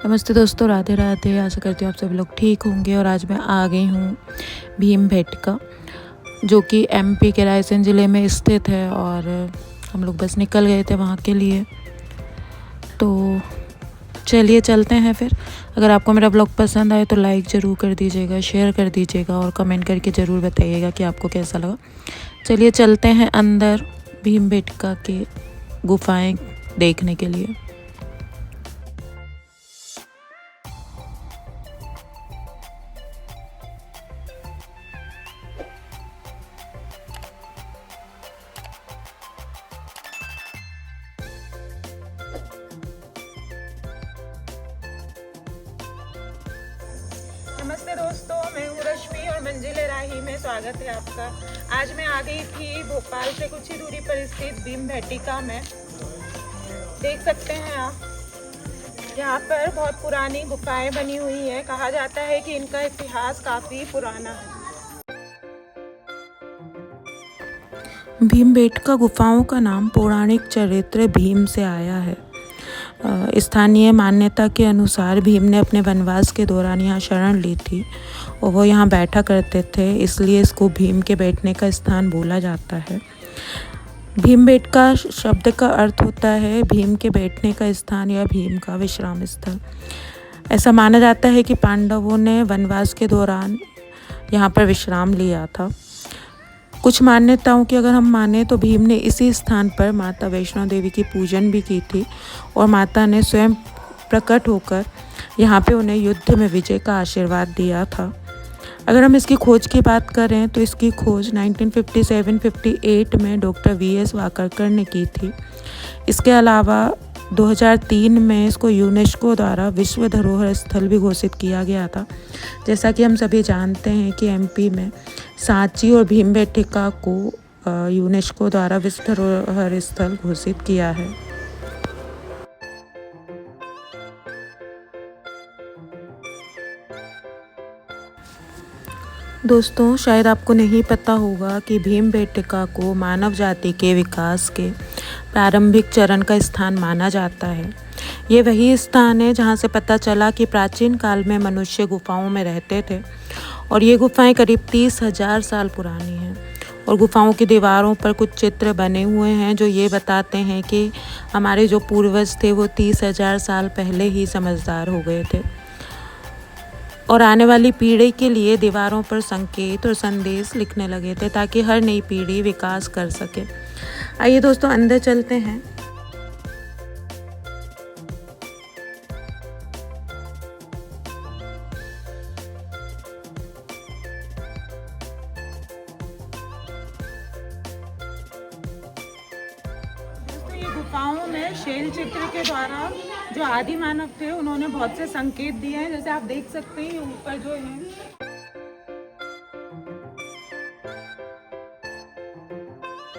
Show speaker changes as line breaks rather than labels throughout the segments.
नमस्ते दोस्तों, राधे राधे। आशा करती हूँ आप सभी लोग ठीक होंगे। और आज मैं आ गई हूँ भीमबेटका, जो कि एमपी के रायसेन ज़िले में स्थित है। और हम लोग बस निकल गए थे वहाँ के लिए, तो चलिए चलते हैं फिर। अगर आपको मेरा ब्लॉग पसंद आए तो लाइक ज़रूर कर दीजिएगा, शेयर कर दीजिएगा और कमेंट करके ज़रूर बताइएगा कि आपको कैसा लगा। चलिए चलते हैं अंदर भीमबेटका के गुफाएं देखने के लिए।
नमस्ते दोस्तों, मैं हूँ रश्मि और मंजिल राही में स्वागत है आपका। आज मैं आ गई थी भोपाल से कुछ ही दूरी पर स्थित भीमबेटका में। देख सकते हैं आप, यहाँ पर बहुत पुरानी गुफाएं बनी हुई हैं। कहा जाता है कि इनका इतिहास काफ़ी पुराना है।
भीमबेटका गुफाओं का नाम पौराणिक चरित्र भीम से आया है। स्थानीय मान्यता के अनुसार भीम ने अपने वनवास के दौरान यहाँ शरण ली थी और वो यहाँ बैठा करते थे, इसलिए इसको भीम के बैठने का स्थान बोला जाता है। भीमबेटका शब्द का अर्थ होता है भीम के बैठने का स्थान या भीम का विश्राम स्थल। ऐसा माना जाता है कि पांडवों ने वनवास के दौरान यहाँ पर विश्राम लिया था। कुछ मान्यताओं की अगर हम माने तो भीम ने इसी स्थान पर माता वैष्णो देवी की पूजन भी की थी और माता ने स्वयं प्रकट होकर यहाँ पे उन्हें युद्ध में विजय का आशीर्वाद दिया था। अगर हम इसकी खोज की बात करें तो इसकी खोज 1957-58 में डॉक्टर वीएस वाकरकर ने की थी। इसके अलावा 2003 में इसको यूनेस्को द्वारा विश्व धरोहर स्थल भी घोषित किया गया था। जैसा कि हम सभी जानते हैं कि एमपी में सांची और भीमबेटका को यूनेस्को द्वारा विश्व धरोहर स्थल घोषित किया है। दोस्तों, शायद आपको नहीं पता होगा कि भीमबेटका को मानव जाति के विकास के प्रारंभिक चरण का स्थान माना जाता है। ये वही स्थान है जहाँ से पता चला कि प्राचीन काल में मनुष्य गुफाओं में रहते थे और ये गुफाएं करीब 30,000 साल पुरानी हैं। और गुफाओं की दीवारों पर कुछ चित्र बने हुए हैं जो ये बताते हैं कि हमारे जो पूर्वज थे वो 30,000 साल पहले ही समझदार हो गए थे और आने वाली पीढ़ी के लिए दीवारों पर संकेत और संदेश लिखने लगे थे ताकि हर नई पीढ़ी विकास कर सके। आइए दोस्तों, अंदर चलते हैं।
दोस्तों, ये गुफाओं में शैल चित्र के द्वारा जो आदि मानव थे उन्होंने बहुत से संकेत दिए हैं। जैसे आप देख सकते हैं ऊपर जो है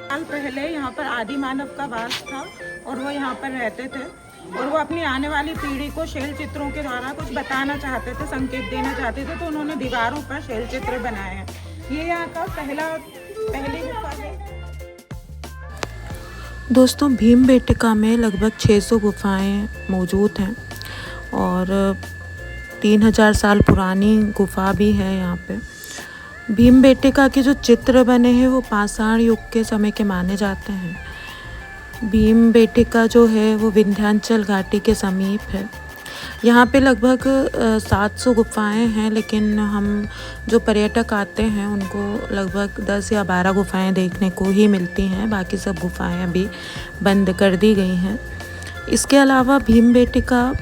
साल पहले यहाँ पर आदि मानव का वास था और वो यहाँ पर रहते थे और वो अपनी आने वाली पीढ़ी को शैल चित्रों के द्वारा कुछ बताना चाहते थे, संकेत देना चाहते थे, तो उन्होंने दीवारों पर शैल चित्र बनाए हैं। ये यहाँ का पहली गुफा है।
दोस्तों, भीमबेटका में लगभग 600 गुफाएं मौजूद हैं और 3000 साल पुरानी गुफा भी है यहाँ पे। भीमबेटका के जो चित्र बने हैं वो पाषाण युग के समय के माने जाते हैं। भीमबेटका जो है वो विंध्याचल घाटी के समीप है। यहाँ पे लगभग 700 गुफाएं हैं, लेकिन हम जो पर्यटक आते हैं उनको लगभग 10 या 12 गुफाएं देखने को ही मिलती हैं। बाकी सब गुफाएं अभी बंद कर दी गई हैं। इसके अलावा भीमबेटका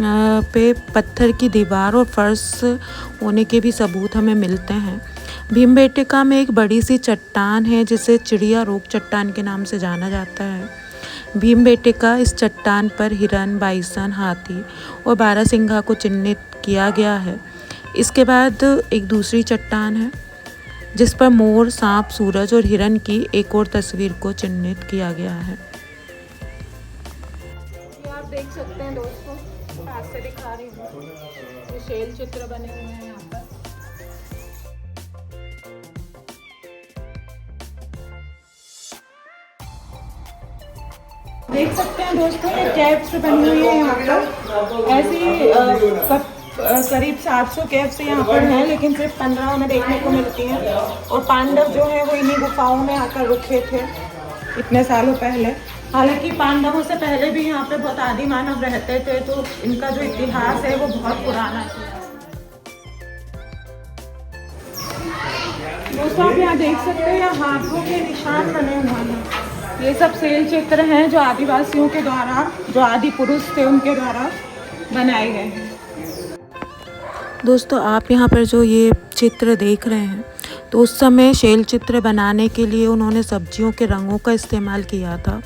पे पत्थर की दीवार और फर्श होने के भी सबूत हमें मिलते हैं। भीमबेटका में एक बड़ी सी चट्टान है जिसे चिड़िया रोक चट्टान के नाम से जाना जाता है। भीमबेटका इस चट्टान पर हिरन, बाइसन, हाथी और बारहसिंघा को चिन्हित किया गया है। इसके बाद एक दूसरी चट्टान है जिस पर मोर, सांप, सूरज और हिरन की एक और तस्वीर को चिन्हित किया गया है।
ये आप देख सकते हैं दोस्तों, पास से दिखा रही हूँ, ये शैल चित्र बने हुए हैं यहाँ पर। देख सकते हैं दोस्तों, ये कैप्स बनी हुई है यहाँ पर ऐसी करीब 700 केव्स यहाँ पर हैं, लेकिन सिर्फ 15 में देखने को मिलती हैं। और पांडव जो है वो इन्हीं गुफाओं में आकर रुके थे इतने सालों पहले। हालांकि पांडवों से पहले भी यहाँ पे बहुत आदि मानव रहते थे, तो इनका जो इतिहास है वो बहुत पुराना है। दोस्तों आप यहाँ देख सकते हैं, यहाँ हाथों के निशान बने हुए हैं। ये सब शैल चित्र हैं जो आदिवासियों के द्वारा, जो आदि पुरुष थे उनके द्वारा बनाए गए हैं।
दोस्तों आप यहाँ पर जो ये चित्र देख रहे हैं, तो उस समय शैल चित्र बनाने के लिए उन्होंने सब्जियों के रंगों का इस्तेमाल किया था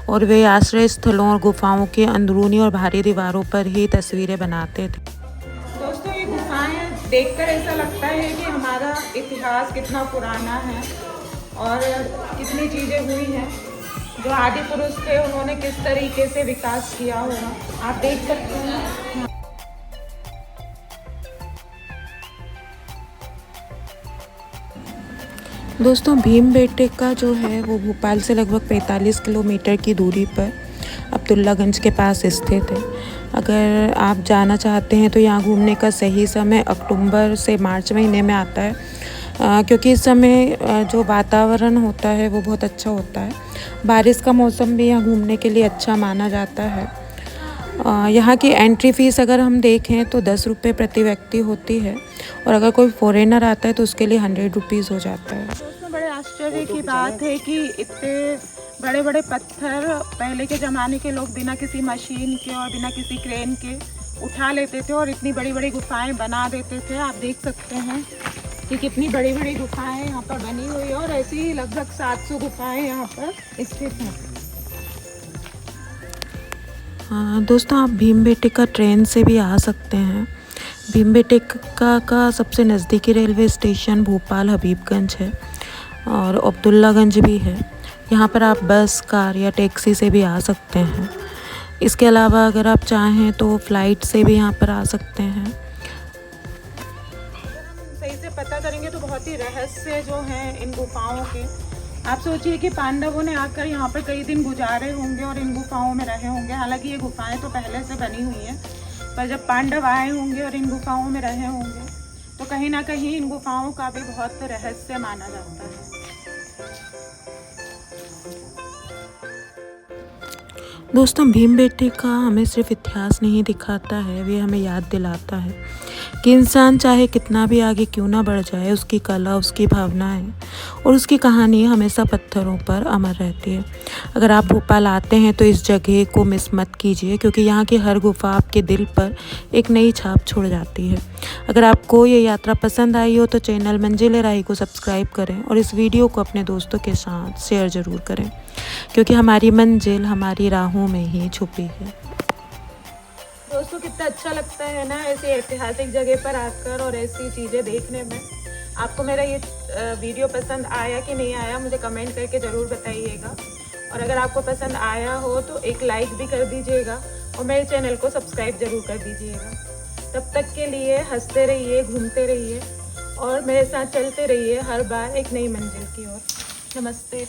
और वे आश्रय स्थलों और गुफाओं के अंदरूनी और बाहरी दीवारों पर ही तस्वीरें बनाते थे।
दोस्तों ये गुफाएं देखकर ऐसा लगता है कि हमारा इतिहास कितना पुराना है और कितनी चीज़ें हुई हैं। जो आदि पुरुष थे उन्होंने किस तरीके से विकास किया होगा आप देख सकते हैं।
दोस्तों भीमबेटका जो है वो भोपाल से लगभग 45 किलोमीटर की दूरी पर अब्दुल्लागंज के पास स्थित है। अगर आप जाना चाहते हैं तो यहाँ घूमने का सही समय अक्टूबर से मार्च महीने में आता है, क्योंकि इस समय जो वातावरण होता है वो बहुत अच्छा होता है। बारिश का मौसम भी यहाँ घूमने के लिए अच्छा माना जाता है। यहाँ की एंट्री फ़ीस अगर हम देखें तो 10 रुपये प्रति व्यक्ति होती है, और अगर कोई फॉरेनर आता है तो उसके लिए 100 रुपीज़ हो जाता है।
दोस्तों बड़े आश्चर्य की बात है कि इतने बड़े बड़े पत्थर पहले के ज़माने के लोग बिना किसी मशीन के और बिना किसी क्रेन के उठा लेते थे और इतनी बड़ी बड़ी गुफाएं बना देते थे। आप देख सकते हैं कि कितनी बड़ी बड़ी गुफाएं यहाँ पर बनी हुई है, और ऐसी ही लगभग 700 गुफाएं यहाँ पर स्थित हैं।
दोस्तों आप भीमबेटका ट्रेन से भी आ सकते हैं। भीमबेटका का सबसे नज़दीकी रेलवे स्टेशन भोपाल हबीबगंज है और अब्दुल्लागंज भी है। यहाँ पर आप बस, कार या टैक्सी से भी आ सकते हैं। इसके अलावा अगर आप चाहें तो फ़्लाइट से भी यहाँ पर आ सकते हैं।
सही से पता करेंगे तो बहुत ही रहस्य जो हैं इन गुफाओं के। आप सोचिए कि पांडवों ने आकर यहाँ पर कई दिन गुजारे होंगे और इन गुफाओं में रहे होंगे। हालांकि ये गुफाएं तो पहले से बनी हुई हैं, पर जब पांडव आए होंगे और इन गुफाओं में रहे होंगे तो कहीं ना कहीं इन गुफाओं का भी बहुत रहस्य माना जाता है।
दोस्तों भीमबेटका हमें सिर्फ इतिहास नहीं दिखाता है, वे हमें याद दिलाता है कि इंसान चाहे कितना भी आगे क्यों ना बढ़ जाए, उसकी कला, उसकी भावनाएं और उसकी कहानी हमेशा पत्थरों पर अमर रहती है। अगर आप भोपाल आते हैं तो इस जगह को मिस मत कीजिए, क्योंकि यहाँ की हर गुफा आपके दिल पर एक नई छाप छोड़ जाती है। अगर आपको ये यात्रा पसंद आई हो तो चैनल मंजिल राही को सब्सक्राइब करें और इस वीडियो को अपने दोस्तों के साथ शेयर ज़रूर करें, क्योंकि हमारी मंजिल हमारी राहों में ही छुपी है।
दोस्तों कितना अच्छा लगता है ना ऐसी ऐतिहासिक जगह पर आकर और ऐसी चीज़ें देखने में। आपको मेरा ये वीडियो पसंद आया कि नहीं आया मुझे कमेंट करके ज़रूर बताइएगा, और अगर आपको पसंद आया हो तो एक लाइक भी कर दीजिएगा और मेरे चैनल को सब्सक्राइब ज़रूर कर दीजिएगा। तब तक के लिए हंसते रहिए, घूमते रहिए और मेरे साथ चलते रहिए हर बार एक नई मंजिल की ओर। नमस्ते।